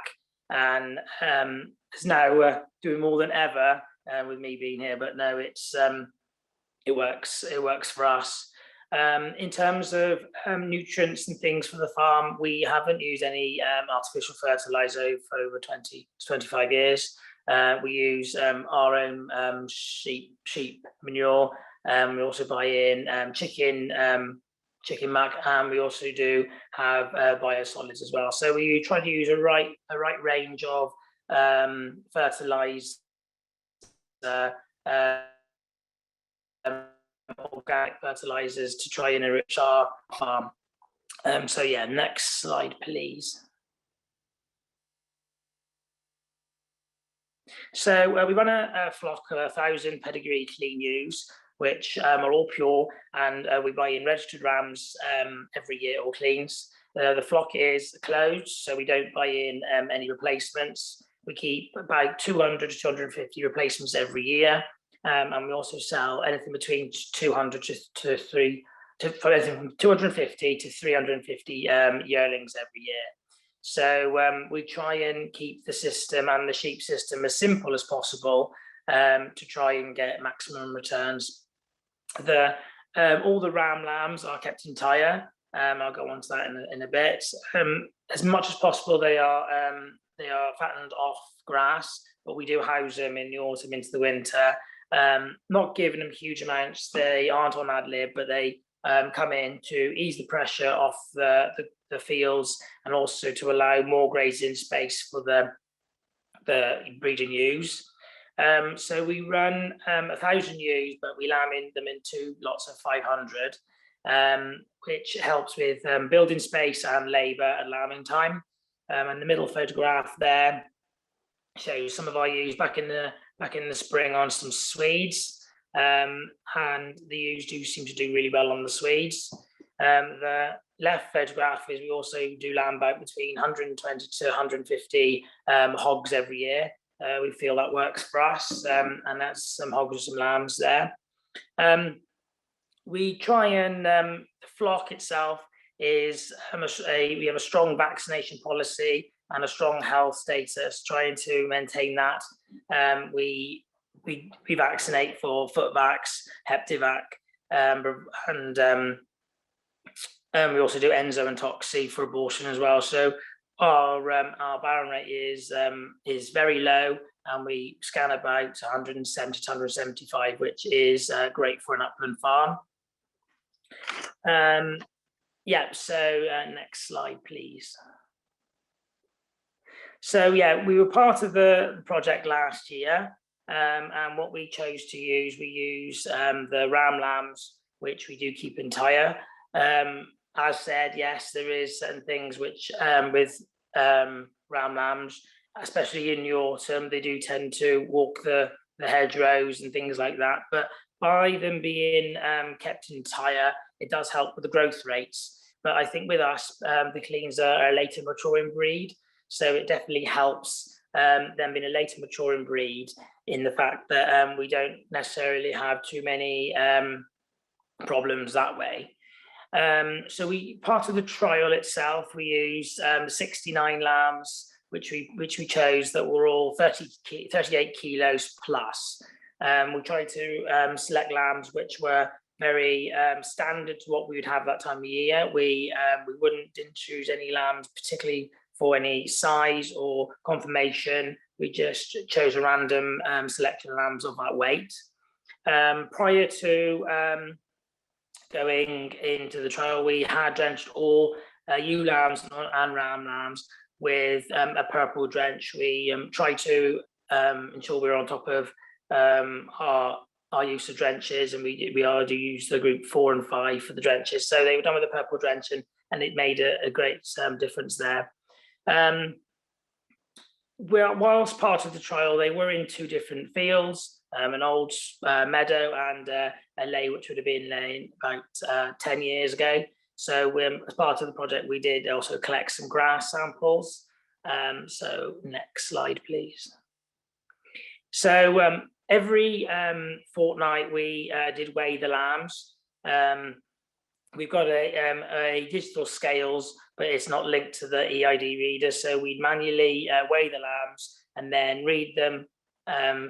and is now doing more than ever with me being here. But no, it works. It works for us. In terms of nutrients and things for the farm, we haven't used any artificial fertilizer for over 20 to 25 years. We use our own sheep manure. We also buy in chicken muck, and we also do have biosolids as well. So we try to use a right range of fertilizer, organic fertilizers to try and enrich our farm. So yeah, next slide, please. So we run a flock of 1,000 pedigree clean ewes, which are all pure, and we buy in registered rams every year, all cleans. The flock is closed, so we don't buy in any replacements. We keep about 200 to 250 replacements every year. And we also sell anything between 250 to 350 yearlings every year. So we try and keep the system and the sheep system as simple as possible to try and get maximum returns. All the ram lambs are kept entire. I'll go on to that in a bit. As much as possible, they are fattened off grass, but we do house them in the autumn into the winter. Not giving them huge amounts. They aren't on ad lib, but they come in to ease the pressure off the fields, and also to allow more grazing space for the breeding ewes. So we run 1,000 ewes, but we lamb them in 2 lots of 500, which helps with building space and labour at lambing time. And the middle photograph there shows some of our ewes back in the spring on some Swedes, and the ewes do seem to do really well on the Swedes. The left photograph is we also do lamb out between 120 to 150 hogs every year. We feel that works for us, and that's some hogs and some lambs there. We try and the flock itself is we have a strong vaccination policy and a strong health status, trying to maintain that. We vaccinate for footvax, Heptivac, and we also do Enzo and Toxi for abortion as well. So our barren rate is very low, and we scan about 170 to 175, which is great for an upland farm. Yeah, so next slide, please. So yeah, we were part of the project last year, and what we chose to use, we use the ram lambs, which we do keep entire. As said, yes, there is certain things which with ram lambs, especially in the autumn, they do tend to walk the hedgerows and things like that. But by them being kept entire, it does help with the growth rates. But I think with us, the cleans are a later maturing breed, so it definitely helps them being a later maturing breed in the fact that we don't necessarily have too many problems that way. So part of the trial itself, we used 69 lambs, which we chose that were all 38 kilos plus. We tried to select lambs which were very standard to what we would have that time of year. We didn't choose any lambs particularly for any size or conformation. We just chose a random selection of lambs of that weight. Prior to going into the trial, we had drenched all ewe lambs and ram lambs with a purple drench. We tried to ensure we were on top of our use of drenches, and we already used the group 4 and 5 for the drenches. So they were done with a purple drench, and it made a great difference there. Whilst part of the trial, they were in 2 different fields, an old meadow and a lay, which would have been laid about 10 years ago. So as part of the project, we did also collect some grass samples. So next slide, please. So every fortnight, we did weigh the lambs. We've got a digital scales, but it's not linked to the EID reader. So we'd manually weigh the lambs and then read them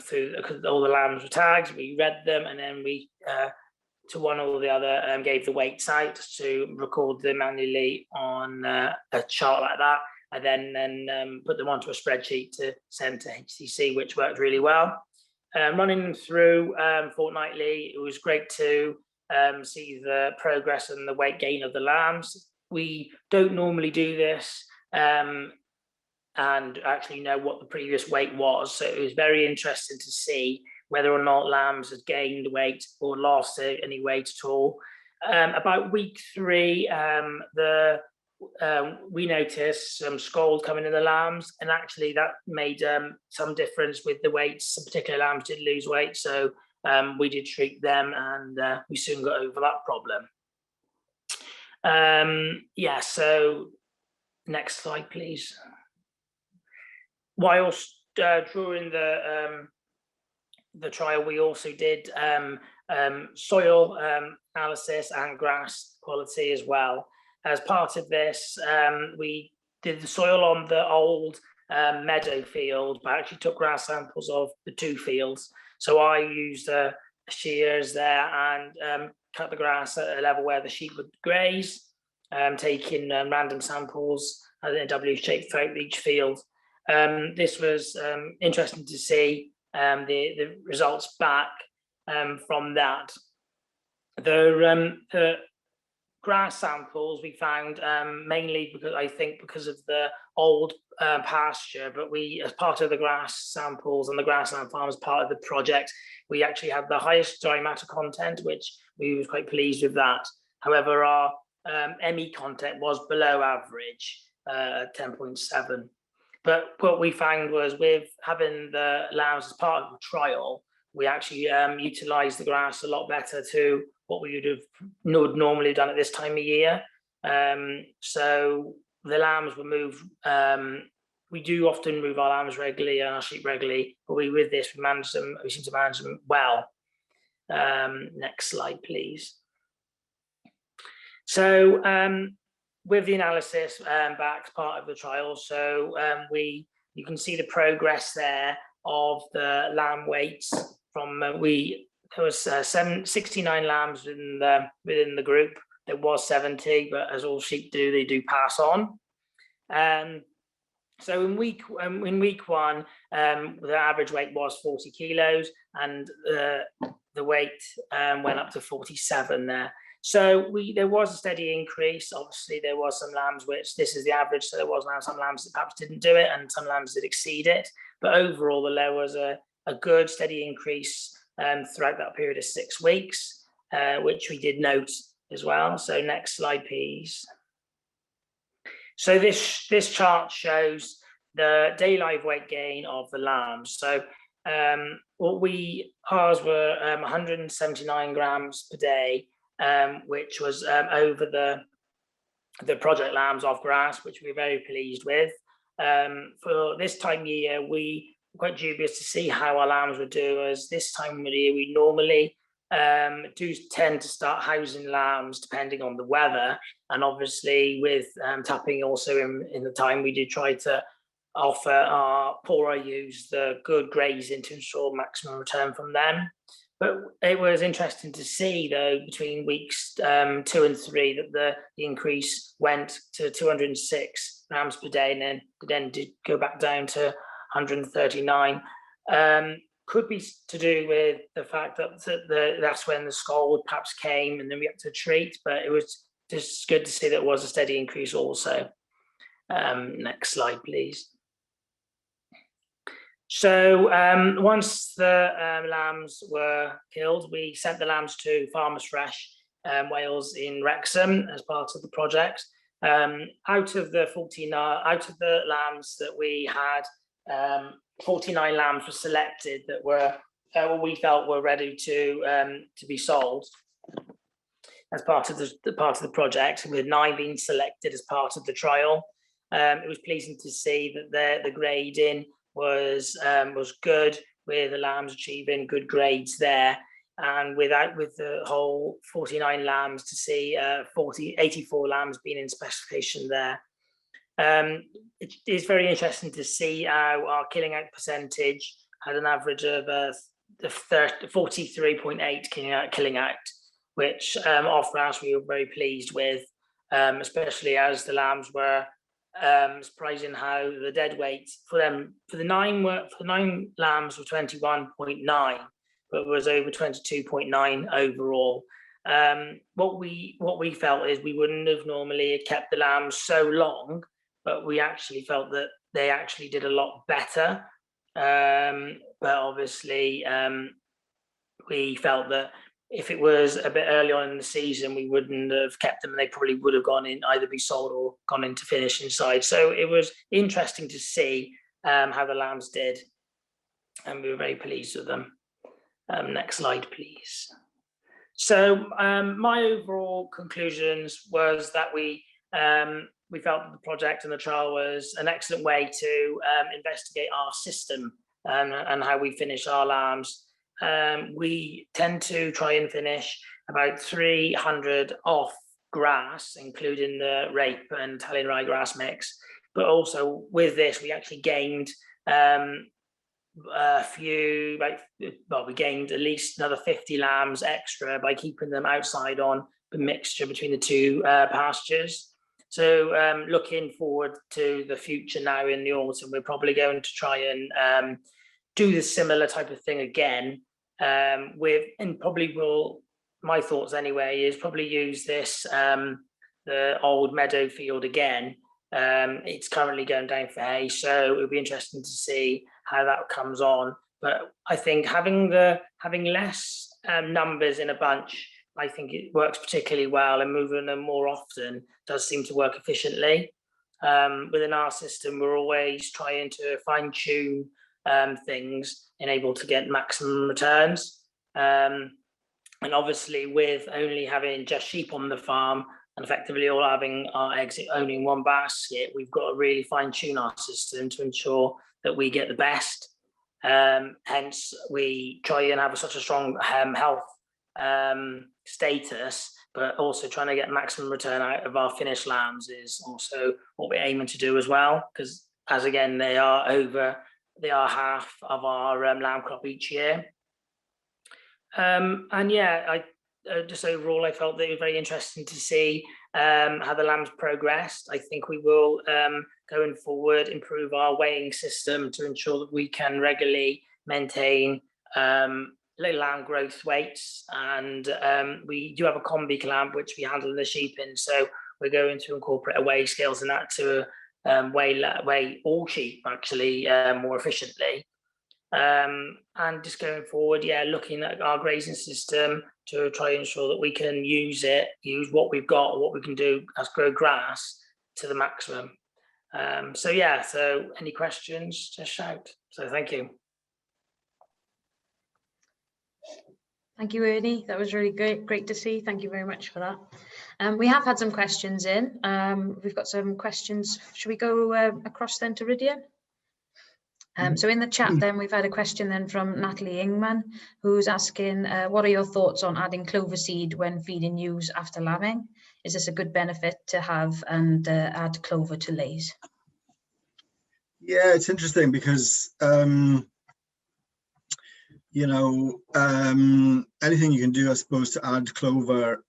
through, because all the lambs were tagged. We read them, and then we, to one or the other, gave the weights out to record them manually on a chart like that, and then put them onto a spreadsheet to send to HCC, which worked really well. Running them through fortnightly, it was great to see the progress and the weight gain of the lambs. We don't normally do this and actually know what the previous weight was. So it was very interesting to see whether or not lambs had gained weight or lost any weight at all. About week 3, we noticed some scald coming in the lambs, and actually that made some difference with the weights. Some particular lambs did lose weight, so we did treat them, and we soon got over that problem. Yeah, so next slide, please. Whilst during the trial, we also did soil analysis and grass quality as well. As part of this, we did the soil on the old meadow field, but actually took grass samples of the 2 fields. So I used shears there and cut the grass at a level where the sheep would graze, taking random samples in a W-shape throughout each field. This was interesting to see the results back from that. The grass samples we found mainly because of the old pasture, but we, as part of the grass samples and the grassland farm as part of the project, we actually had the highest dry matter content, which we were quite pleased with that. However, our ME content was below average, 10.7. But what we found was, with having the lambs as part of the trial, we actually utilised the grass a lot better to what we would have normally done at this time of year. So the lambs were moved. We do often move our lambs regularly and our sheep regularly, but with this, we managed them. We seem to manage them well. Next slide, please. So with the analysis back as part of the trial, so you can see the progress there of the lamb weights from there was 69 lambs within the group. There was 70, but as all sheep do, they do pass on. So in week 1, the average weight was 40 kilos, and the weight went up to 47 there. So there was a steady increase. Obviously, there was some lambs which this is the average, so there was some lambs that perhaps didn't do it, and some lambs did exceed it. But overall, there was a good steady increase throughout that period of 6 weeks, which we did note as well. So next slide, please. So this chart shows the day live weight gain of the lambs. So ours were 179 grams per day, which was over the project lambs off grass, which we were very pleased with. For this time of year, we were quite dubious to see how our lambs would do, as this time of year we normally do tend to start housing lambs depending on the weather, and obviously with tapping also in the time, we do try to offer our poorer ewes the good grazing to ensure maximum return from them. But it was interesting to see, though, between weeks 2 and 3, that the increase went to 206 lambs per day, and then did go back down to 139. Could be to do with the fact that that's when the scald perhaps came, and then we had to treat. But it was just good to see that it was a steady increase also. Next slide, please. So once the lambs were killed, we sent the lambs to Farmers Fresh Wales in Wrexham as part of the project. Out of the lambs that we had, 49 lambs were selected that were what we felt were ready to be sold as part of the project, with 9 being selected as part of the trial. It was pleasing to see that the grading was good, with the lambs achieving good grades there, and with the whole 49 lambs to see 84 lambs being in specification there. It is very interesting to see how our killing out percentage had an average of 43.8 killing out, which off grass we were very pleased with, especially as the lambs were surprising how the dead weight for the 9 lambs were 21.9, but was over 22.9 overall. What we felt is we wouldn't have normally kept the lambs so long, but we actually felt that they actually did a lot better. But obviously, we felt that if it was a bit early on in the season, we wouldn't have kept them, and they probably would have gone in, either be sold or gone into finishing side. So it was interesting to see how the lambs did, and we were very pleased with them. Next slide, please. So my overall conclusions was that we felt that the project and the trial was an excellent way to investigate our system and how we finish our lambs. We tend to try and finish about 300 off grass, including the rape and Italian ryegrass mix. But also with this, we actually gained we gained at least another 50 lambs extra by keeping them outside on the mixture between the 2 pastures. So looking forward to the future now in the autumn, we're probably going to try and do the similar type of thing again. My thoughts anyway is probably use this the old meadow field again. It's currently going down for hay, so it'll be interesting to see how that comes on. But I think having less numbers in a bunch, I think it works particularly well, and moving them more often does seem to work efficiently. Within our system, we're always trying to fine-tune things and able to get maximum returns. And obviously, with only having just sheep on the farm and effectively all having our eggs only in one basket, we've got to really fine-tune our system to ensure that we get the best. Hence, we try and have such a strong health status, but also trying to get maximum return out of our finished lambs is also what we're aiming to do as well, because as again, they are half of our lamb crop each year. And yeah, just overall, I felt that it was very interesting to see how the lambs progressed. I think we will, going forward, improve our weighing system to ensure that we can regularly maintain low lamb growth weights. And we do have a combi clamp, which we handle in the sheep in. So we're going to incorporate a weigh scales in that to weigh all sheep actually more efficiently. And just going forward, looking at our grazing system to try and ensure that we can use what we've got, what we can do as grow grass to the maximum. So any questions, just shout. So thank you. Thank you, Ernie. That was really great to see. Thank you very much for that. We have had some questions in. We've got some questions. Should we go across then to Rhidian? So in the chat then, we've had a question then from Natalie Ingman, who's asking, what are your thoughts on adding clover seed when feeding ewes after lambing? Is this a good benefit to have and add clover to lays? Yeah, it's interesting because, you know, anything you can do, I suppose, to add clover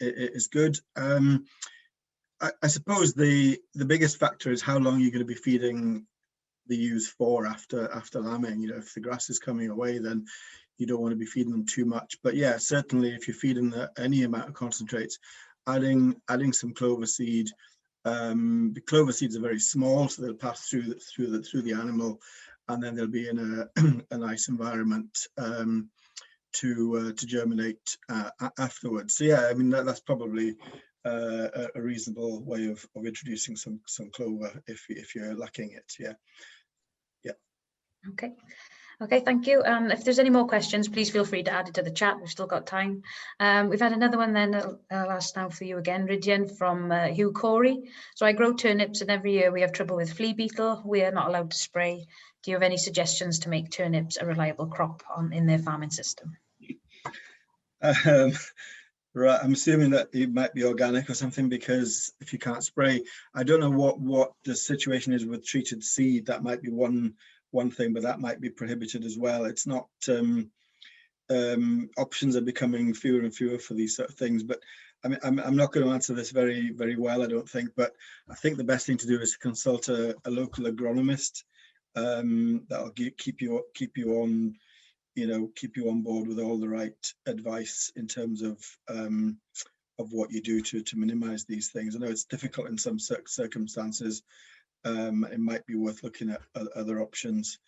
is good. I suppose the biggest factor is how long you're going to be feeding the ewes for after lambing. You know, if the grass is coming away, then you don't want to be feeding them too much. But yeah, certainly if you're feeding any amount of concentrates, adding some clover seed. The clover seeds are very small, so they'll pass through the animal, and then they'll be in a nice environment to germinate afterwards. So yeah, I mean that's probably a reasonable way of introducing some clover if you're lacking it. Yeah. Okay, thank you. If there's any more questions, please feel free to add it to the chat. We've still got time. We've had another one then, I'll ask now for you again, Rhidian, from Hugh Corey. So I grow turnips and every year we have trouble with flea beetle. We are not allowed to spray. Do you have any suggestions to make turnips a reliable crop in their farming system? Right, I'm assuming that it might be organic or something, because if you can't spray, I don't know what the situation is with treated seed. That might be one thing, but that might be prohibited as well. It's not, options are becoming fewer and fewer for these sort of things. But I mean, I'm not going to answer this very well, I don't think. But I think the best thing to do is to consult a local agronomist. That'll keep you on, you know, keep you on board with all the right advice in terms of what you do to minimize these things. I know it's difficult in some circumstances. It might be worth looking at other options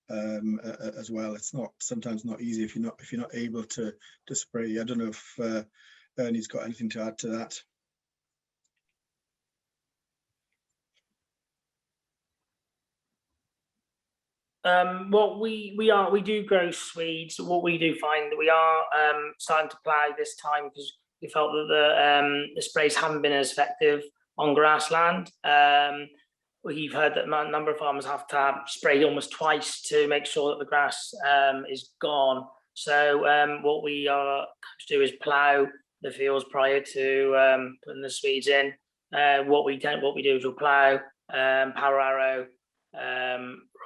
as well. It's sometimes not easy if you're not able to spray. I don't know if Ernie's got anything to add to that. What we do grow Swedes. What we do find that we are starting to plough this time because we felt that the sprays haven't been as effective on grassland. We've heard that a number of farmers have to spray almost twice to make sure that the grass is gone. So what we are to do is plough the fields prior to putting the Swedes in. What we do is we'll plough, power arrow,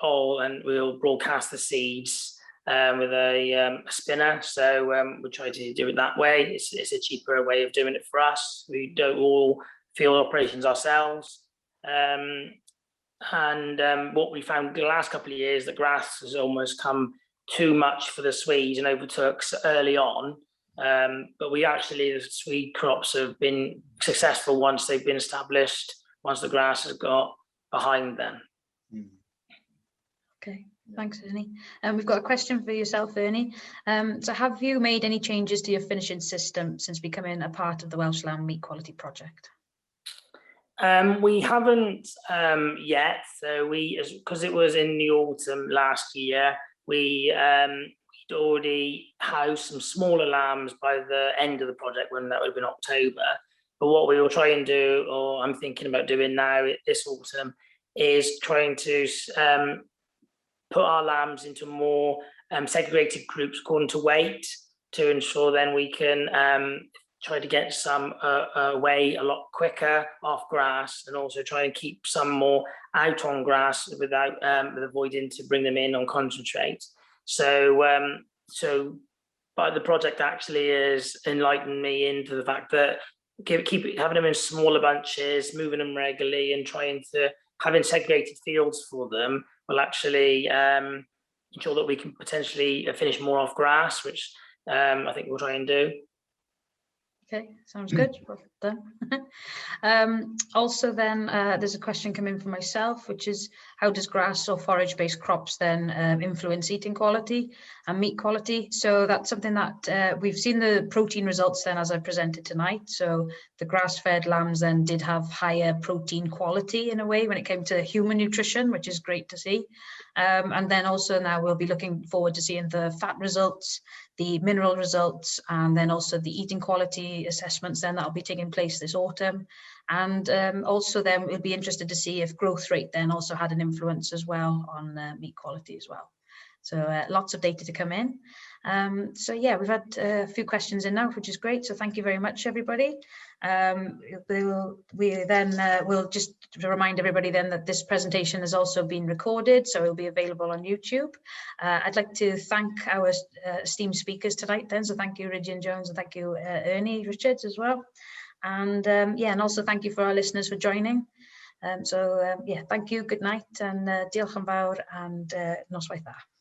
roll, and we'll broadcast the seeds with a spinner. So we try to do it that way. It's a cheaper way of doing it for us. We do all field operations ourselves. What we found the last couple of years, the grass has almost come too much for the Swedes and overtook early on. But the Swede crops have been successful once they've been established, once the grass has got behind them. Okay, thanks, Ernie. We've got a question for yourself, Ernie. So have you made any changes to your finishing system since becoming a part of the Welsh Lamb Meat Quality Project? We haven't yet. So because it was in the autumn last year, we'd already housed some smaller lambs by the end of the project, when that would have been October. But what we will try and do, or I'm thinking about doing now this autumn, is trying to put our lambs into more segregated groups according to weight, to ensure then we can try to get some away a lot quicker off grass, and also try and keep some more out on grass without avoiding to bring them in on concentrate. But the project actually has enlightened me into the fact that having them in smaller bunches, moving them regularly, and trying to having segregated fields for them will actually ensure that we can potentially finish more off grass, which I think we'll try and do. Okay, sounds good. Well done. Also then, there's a question coming from myself, which is, how does grass or forage-based crops then influence eating quality and meat quality? So that's something that we've seen the protein results then as I presented tonight. So the grass-fed lambs then did have higher protein quality in a way when it came to human nutrition, which is great to see. And then also now we'll be looking forward to seeing the fat results the mineral results, and then also the eating quality assessments then that'll be taking place this autumn. And also then we'll be interested to see if growth rate then also had an influence as well on meat quality as well. So lots of data to come in. So yeah, we've had a few questions in now, which is great. So thank you very much, everybody. We'll just remind everybody then that this presentation has also been recorded, so it'll be available on YouTube. I'd like to thank our esteemed speakers tonight then. So thank you, Rhidian Jones, and thank you, Ernie Richards as well. And yeah, and also thank you for our listeners for joining. Yeah, thank you, good night, and diolch yn fawr, and noswaith dda.